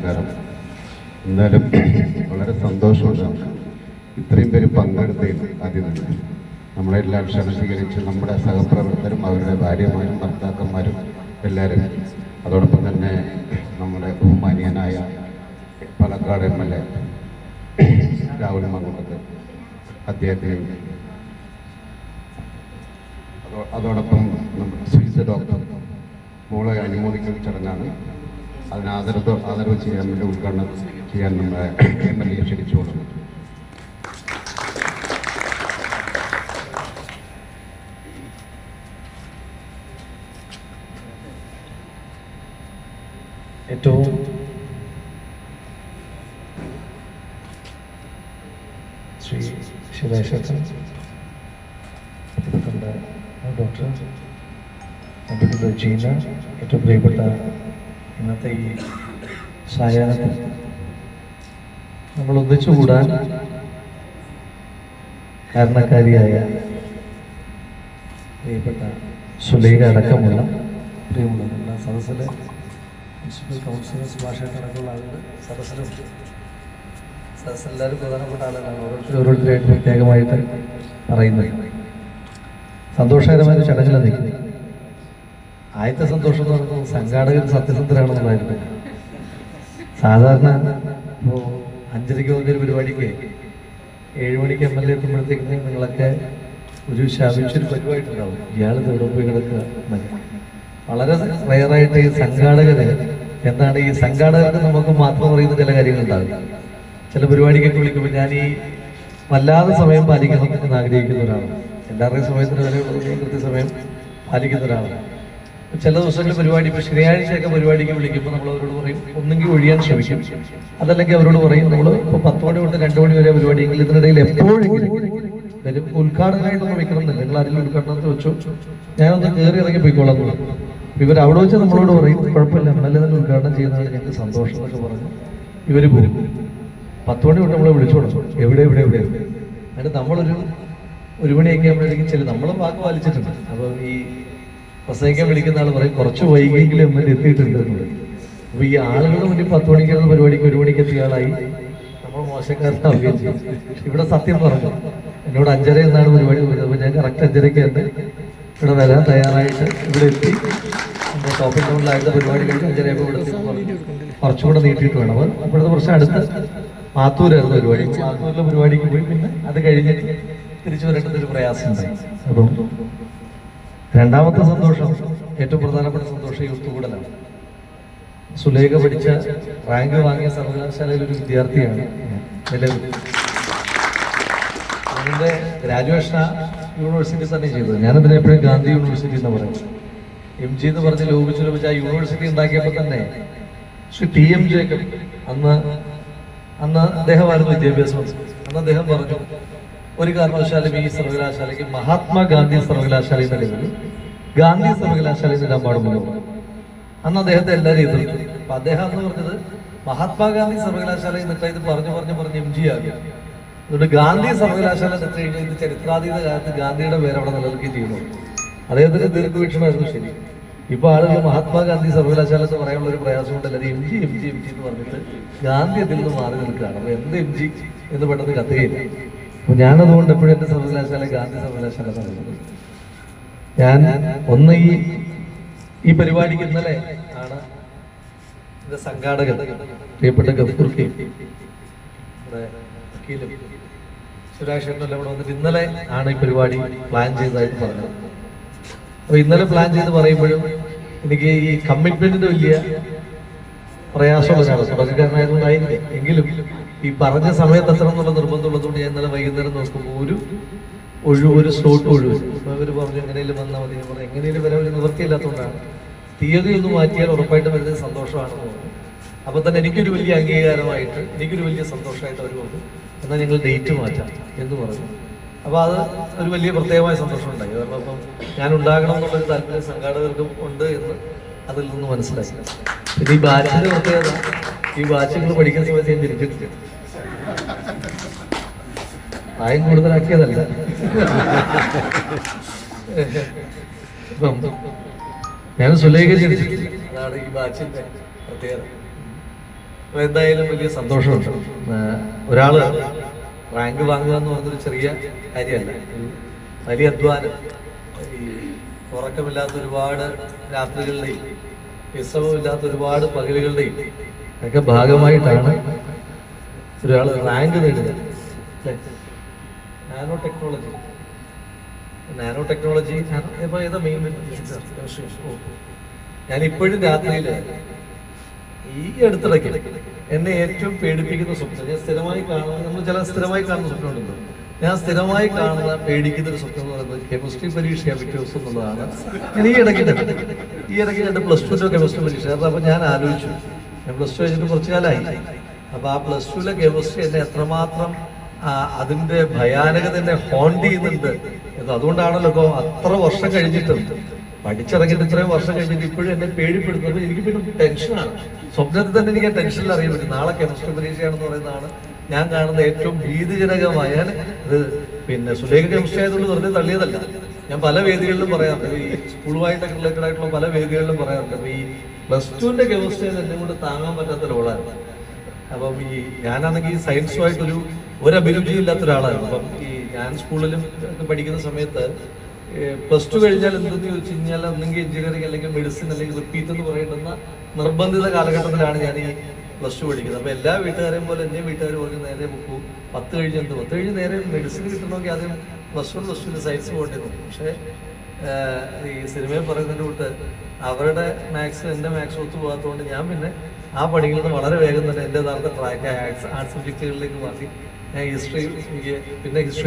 നമസ്കാരം. എന്തായാലും വളരെ സന്തോഷമുണ്ട് ഇത്രയും പേര് പങ്കെടുത്തതിൽ. ആദ്യം തന്നെ നമ്മളെല്ലാം ക്ഷണം സ്വീകരിച്ച് നമ്മുടെ സഹപ്രവർത്തകരും അവരുടെ ഭാര്യമാരും ഭർത്താക്കന്മാരും എല്ലാവരും, അതോടൊപ്പം തന്നെ നമ്മുടെ ബഹുമാനീയനായ പാലക്കാട് MLA രാഹുൽ മങ്കുട്ടത്ത് അദ്ദേഹത്തെയും, അതോടൊപ്പം നമ്മുടെ സ്വീസ് ഡോക്ടർ മോളെ അനുമോദിക്കൽ ചടങ്ങാണ്. അതിന് ആദരവ് ചെയ്യാൻ വേണ്ടി ഉദ്ഘാടനം ചെയ്യാൻ നമ്മുടെ MLA ക്ഷണിച്ചുകൊള്ളു. ഏറ്റവും ശ്രീ ശിവേശൻ ഡോക്ടർ നമ്മുടെ ജീന, ഏറ്റവും പ്രിയപ്പെട്ട ഇന്നത്തെ ഈ സായാഹ്നത്തിൽ നമ്മൾ ഒന്നിച്ചുകൂടാൻ കാരണക്കാരിയായ പ്രിയപ്പെട്ട സുലൈഖ അടക്കമുള്ള പ്രിയമുള്ള എല്ലാ സദസ്സിലെ മുനിസിപ്പൽ കൗൺസിലേഴ്സ്, ഭാഷയടക്കമുള്ള ആളുകൾ സദസ്സെല്ലാവരും പ്രധാനപ്പെട്ട ആളുകളാണ്. ഓരോരുത്തരായിട്ട് പ്രത്യേകമായിട്ട് പറയുന്നത് സന്തോഷകരമായ ചടങ്ങിലാണ് നിൽക്കുന്നത്. ആദ്യത്തെ സന്തോഷം എന്ന് പറയുന്നത് സംഘാടകർ സത്യസന്ധരാണെന്നുള്ളതായിരുന്നു. സാധാരണ ഇപ്പോൾ 5:30 വന്നൊരു പരിപാടിക്ക് 7 മണിക്ക് MLA എത്തുമ്പോഴത്തേക്കും നിങ്ങളൊക്കെ ഒരു ശാപിച്ചൊരു പരിപാടിയുണ്ടാവും, ഇയാൾ ഇവിടെ പോയി കിടക്കുക എന്നൊക്കെ. വളരെ റയറായിട്ട് ഈ സംഘാടകര് എന്താണ്, ഈ സംഘാടകർക്ക് നമുക്ക് മാത്രം പറയുന്ന ചില കാര്യങ്ങളുണ്ടാകും. ചില പരിപാടിക്കൊക്കെ വിളിക്കുമ്പോൾ ഞാൻ ഈ വല്ലാതെ സമയം പാലിക്കണം എന്ന് ആഗ്രഹിക്കുന്ന ഒരാളാണ്. എല്ലാവരുടെയും സമയത്തിന് വരെ കൃത്യസമയം പാലിക്കുന്ന ഒരാളാണ്. ചില ദിവസങ്ങളിൽ പരിപാടി, ഇപ്പോൾ ശനിയാഴ്ചയൊക്കെ പരിപാടിക്ക് വിളിക്കുമ്പോൾ നമ്മൾ അവരോട് പറയും ഒന്നെങ്കിൽ ഒഴിയാൻ ശ്രമിക്കും, അതല്ലെങ്കിൽ അവരോട് പറയും നമ്മൾ ഇപ്പോൾ 10 മണി തൊട്ട് 2 മണി വരെ പരിപാടിയെങ്കിൽ ഇതിനിടയിൽ എപ്പോഴെങ്കിലും വരും. ഉദ്ഘാടനമായിട്ടൊന്നും വെക്കണമെന്നില്ല, നിങ്ങൾ ആരെങ്കിലും ഉദ്ഘാടനത്തിൽ വെച്ചോ, ഞാനൊന്ന് കയറി ഇറങ്ങി പോയിക്കോളാം എന്ന് പറയും. ഇവർ അവിടെ വെച്ച് നമ്മളോട് പറയും കുഴപ്പമില്ല, MLA തന്നെ ഉദ്ഘാടനം ചെയ്യുന്നതാണ് ഞങ്ങൾക്ക് സന്തോഷം എന്നൊക്കെ പറഞ്ഞു ഇവർ പോകും. 10 മണി തൊട്ട് നമ്മളെ വിളിച്ചു കൊടുക്കും, എവിടെ എന്നിട്ട് നമ്മളൊരു 1 മണിയൊക്കെ ആകുമ്പോഴേക്കും നമ്മൾ വാക്ക് പാലിച്ചിട്ടുണ്ട്. അപ്പോൾ ഈ പ്രസംഗിക്കാൻ വിളിക്കുന്ന ആൾ പറയും കുറച്ച് വൈകിയെങ്കിലും MLA എത്തിയിട്ടുണ്ട് എന്ന് പറയും. അപ്പോൾ ഈ ആളുകളുടെ മുന്നിൽ 10 മണിക്കുള്ള പരിപാടിക്ക് 1 മണിക്ക് എത്തിയ ആളായി നമ്മൾ മോശക്കാരനാവുകയും ചെയ്യും. ഇവിടെ സത്യം പറഞ്ഞു, എന്നോട് 5:30 എന്നാണ് പരിപാടി പോയത്. അപ്പോൾ ഞാൻ കറക്റ്റ് 5:30 തന്നെ ഇവിടെ വരാൻ തയ്യാറായിട്ട് ഇവിടെ എത്തി. എൻ്റെ ഷോപ്പിംഗ് ടൗണിലായിട്ട് പരിപാടി കഴിഞ്ഞ് 5:30 ഇവിടെ കുറച്ചുകൂടെ നീട്ടിയിട്ട് വേണം. അപ്പോൾ ഇപ്പോഴത്തെ കുറച്ച് അടുത്ത് മാത്തൂരായിരുന്നു പരിപാടി. മാത്തൂരിലെ പരിപാടിക്ക് പോയി പിന്നെ അത് കഴിഞ്ഞിട്ട് തിരിച്ചു വരേണ്ടത് ഒരു പ്രയാസം ഉണ്ടായി. അപ്പം രണ്ടാമത്തെ സന്തോഷം, ഏറ്റവും പ്രധാനപ്പെട്ട സന്തോഷം ഈ ഒത്തുകൂടലാണ്. സുലൈഖ പഠിച്ച റാങ്ക് വാങ്ങിയ സർവകലാശാലയിൽ ഒരു വിദ്യാർത്ഥിയാണ് നിലവിൽ. അതിൻ്റെ ഗ്രാജുവേഷൻ യൂണിവേഴ്സിറ്റി തന്നെ ചെയ്തത്. ഞാനതിനെ എപ്പോഴും ഗാന്ധി യൂണിവേഴ്സിറ്റി എന്ന് പറയുന്നത്. MG എന്ന് പറഞ്ഞ് ലോപിച്ച് ആ യൂണിവേഴ്സിറ്റി ഉണ്ടാക്കിയപ്പോൾ തന്നെ ശ്രീ TM ജേക്കബ് അന്ന് അദ്ദേഹമായിരുന്നു വിദ്യാഭ്യാസ മന്ത്രി. അന്ന് അദ്ദേഹം പറഞ്ഞു ഒരു കാരണവശാലും ഈ സർവകലാശാലയ്ക്ക് മഹാത്മാഗാന്ധി സർവകലാശാല എന്ന പേരിൽ ഗാന്ധി സർവകലാശാല എന്നിടാൻ പാടുമല്ലോ. അന്ന് അദ്ദേഹത്തെ എല്ലാവരും എതിർത്തു. അപ്പൊ അദ്ദേഹം എന്ന് പറഞ്ഞത് മഹാത്മാഗാന്ധി സർവകലാശാല എന്നിട്ട് ഇത് പറഞ്ഞ് MG ആകും. അതുകൊണ്ട് ഗാന്ധി സർവകലാശാല എന്നിട്ട് കഴിഞ്ഞാൽ ഇത് ചരിത്രാതീത കാലത്ത് ഗാന്ധിയുടെ പേര് അവിടെ നിലനിൽക്കുകയും ചെയ്യുന്നു. അദ്ദേഹത്തിന് ദീർഘവീക്ഷണമായിരുന്നു. ശരി, ഇപ്പൊ ആളുകൾ മഹാത്മാഗാന്ധി സർവകലാശാല എന്ന് പറയാനുള്ള ഒരു പ്രയാസം കൊണ്ടല്ല MG എന്ന് പറഞ്ഞിട്ട് ഗാന്ധി അതിൽ നിന്ന് മാറി നിൽക്കുകയാണ്. അപ്പൊ എന്ത് MG എന്ന് പെട്ടെന്ന് കത്തുകയില്ല. അപ്പൊ ഞാനതുകൊണ്ട് എപ്പോഴും എന്റെ സർവകലാശാല ഗാന്ധി സർവകലാശാല പറയുന്നത്. ഞാൻ ഒന്ന് ഈ പരിപാടിക്ക് ഇന്നലെ ആണ് എന്റെ സംഘാടകൻ പ്രിയപ്പെട്ട ഗഫൂർ കെ വക്കീലും സുരാഷേട്ടനെല്ലാം ഇവിടെ വന്നിട്ട് ഇന്നലെ ആണ് ഈ പരിപാടി പ്ലാൻ ചെയ്തതായിട്ട് പറഞ്ഞത്. അപ്പൊ ഇന്നലെ പ്ലാൻ ചെയ്ത് പറയുമ്പോഴും എനിക്ക് ഈ കമ്മിറ്റ്മെന്റിന്റെ വലിയ പ്രയാസമുള്ള ഒരാളാണ്. തുടക്കക്കാരനായതുകൊണ്ടായിരിക്കും. എങ്കിലും ഈ പറഞ്ഞ സമയത്ത് എത്തണം എന്നുള്ള നിർബന്ധമുള്ളതുകൊണ്ട് ഞാൻ ഇന്നലെ വൈകുന്നേരം നോക്കുമ്പോൾ ഒരു സ്ലോട്ട് ഒഴിവ്. അപ്പൊ അവർ പറഞ്ഞു എങ്ങനെയും വന്നാൽ മതി. പറഞ്ഞു എങ്ങനെയും വരാൻ ഒരു നിവൃത്തിയില്ലാത്തതുകൊണ്ടാണ്. തീയതി ഒന്ന് മാറ്റിയാൽ ഉറപ്പായിട്ടും വരുന്നത് സന്തോഷമാണെന്ന് പറഞ്ഞു. അപ്പൊ തന്നെ എനിക്കൊരു വലിയ അംഗീകാരമായിട്ട്, എനിക്കൊരു വലിയ സന്തോഷമായിട്ട് അവർ പറഞ്ഞു എന്നാൽ ഞങ്ങൾ ഡേറ്റ് മാറ്റാം എന്ന് പറഞ്ഞു. അപ്പോൾ അത് ഒരു വലിയ പ്രത്യേകമായ സന്തോഷം ഉണ്ടായി. കാരണം അപ്പം ഞാൻ ഉണ്ടാകണം എന്നുള്ളൊരു താല്പര്യം സംഘാടകർക്കും ഉണ്ട് എന്ന് അതിൽ നിന്ന് മനസ്സിലാക്കി. പിന്നെ ഈ ബാച്ചിന്റെ പ്രത്യേകത, ഈ ബാച്ചുകൾ പഠിക്കുന്ന സമയത്ത് ഞാൻ തിരിച്ചിട്ടില്ല. പ്രായം കൂടുതലാക്കിയതല്ല. ഞാൻ സുലൈഖ ചിരിച്ചിട്ടില്ല. അതാണ് ഈ ബാച്ചിന്റെ പ്രത്യേകത. അപ്പൊ എന്തായാലും വലിയ സന്തോഷമുണ്ട്. ഒരാള് റാങ്ക് വാങ്ങുക എന്ന് പറഞ്ഞൊരു ചെറിയ കാര്യമല്ല, ഒരു വലിയ അധ്വാനം. ഈ ഉറക്കമില്ലാത്ത ഒരുപാട് രാത്രികളുടെയും വിശ്രമമില്ലാത്ത ഒരുപാട് പകലുകളുടെയും ഒക്കെ ഭാഗമായിട്ടാണ് ഒരാൾ റാങ്ക് നേടുന്നത്. നാനോ ടെക്നോളജി ഇപ്പൊ ഏതാ മെയിൻ? ഞാൻ ഇപ്പോഴും രാത്രിയിൽ ഈ അടുത്തിടയ്ക്ക് എന്നെ ഏറ്റവും പേടിപ്പിക്കുന്ന സ്വപ്നം, ഞാൻ സ്ഥിരമായി കാണുന്ന, നമ്മൾ ചില സ്ഥിരമായി കാണുന്ന സ്വപ്നമുണ്ടല്ലോ, ഞാൻ സ്ഥിരമായി കാണുന്ന പേടിക്കുന്ന ഒരു സ്വപ്നം എന്ന് പറയുന്നത് കെമിസ്ട്രി പരീക്ഷ പിറ്റേ ദിവസം എന്നുള്ളതാണ്. ഞാൻ ഈ ഇടയ്ക്ക് രണ്ട് +2 കെമിസ്ട്രി പരീക്ഷ. അപ്പൊ ഞാൻ ആലോചിച്ചു, ഞാൻ +2 കഴിഞ്ഞിട്ട് കുറച്ചു കാലമായി. അപ്പൊ ആ +2 കെമിസ്ട്രി എന്നെ എത്രമാത്രം അതിന്റെ ഭയാനകത എന്നെ ഹോണ്ട് ചെയ്യുന്നുണ്ട് എന്ന്. അതുകൊണ്ടാണല്ലോ ഇപ്പൊ അത്ര വർഷം കഴിഞ്ഞിട്ടും, പഠിച്ചിറങ്ങിയിട്ട് ഇത്രയും വർഷം കഴിഞ്ഞിട്ട് ഇപ്പോഴും എന്നെ പേടിപ്പെടുത്തുന്നത്. എനിക്ക് പിന്നെ ടെൻഷനാണ്. സ്വപ്നത്തിൽ തന്നെ എനിക്ക് ആ ടെൻഷനിൽ അറിയാൻ പറ്റും. നാളെ കെമിസ്ട്രി പരീക്ഷയാണെന്ന് പറയുന്നതാണ് ഞാൻ കാണുന്ന ഏറ്റവും ഭീതിജനകമായ. ഇത് പിന്നെ സുലേഖ കെമിസ്ട്രി ആയതുകൊണ്ട് വെറുതെ തള്ളിയതല്ല. ഞാൻ പല വേദികളിലും പറയാറുണ്ട്, ഈ സ്കൂളുമായിട്ടൊക്കെ റിലേറ്റഡ് ആയിട്ടുള്ള പല വേദികളിലും പറയാറുണ്ട്. അപ്പൊ ഈ +2 കെമിസ്ട്രി എന്നെ കൊണ്ട് താങ്ങാൻ പറ്റാത്ത ഒരാളാണ്. അപ്പം ഈ ഞാനാണെങ്കിൽ സയൻസുമായിട്ടൊരു അഭിരുചിയും ഇല്ലാത്ത ഒരാളായിരുന്നു. അപ്പം ഈ ഞാൻ സ്കൂളിലും പഠിക്കുന്ന സമയത്ത് +2 കഴിഞ്ഞാൽ എന്തെന്ന് ചോദിച്ചു കഴിഞ്ഞാൽ ഒന്നെങ്കിൽ എഞ്ചിനീയറിംഗ് അല്ലെങ്കിൽ മെഡിസിൻ അല്ലെങ്കിൽ റിപ്പീറ്റ് എന്ന് പറയുന്ന നിർബന്ധിത കാലഘട്ടത്തിലാണ് ഞാൻ ഈ +2 പഠിക്കുന്നത്. അപ്പൊ എല്ലാ വീട്ടുകാരെയും പോലെ എന്നെ വീട്ടുകാർ പറഞ്ഞ് നേരെ ബുക്കും 10 കഴിഞ്ഞ് നേരെ മെഡിസിൻ കിട്ടണമെങ്കിൽ ആദ്യം +1 സയൻസ് പോകേണ്ടി നോക്കും. പക്ഷേ ഈ സിനിമയിൽ പറയുന്നതിൻ്റെ കൂട്ട് അവരുടെ മാത്സ് എൻ്റെ മാത്സ് ഒത്തു പോകാത്തതുകൊണ്ട് ഞാൻ പിന്നെ ആ പണികളിൽ നിന്ന് വളരെ വേഗം തന്നെ എൻ്റെ യഥാർത്ഥ ട്രാക്ക് ആർട്സ് സബ്ജക്റ്റുകളിലേക്ക് മാറി. ഞാൻ ഹിസ്റ്ററി, പിന്നെ ഹിസ്റ്ററി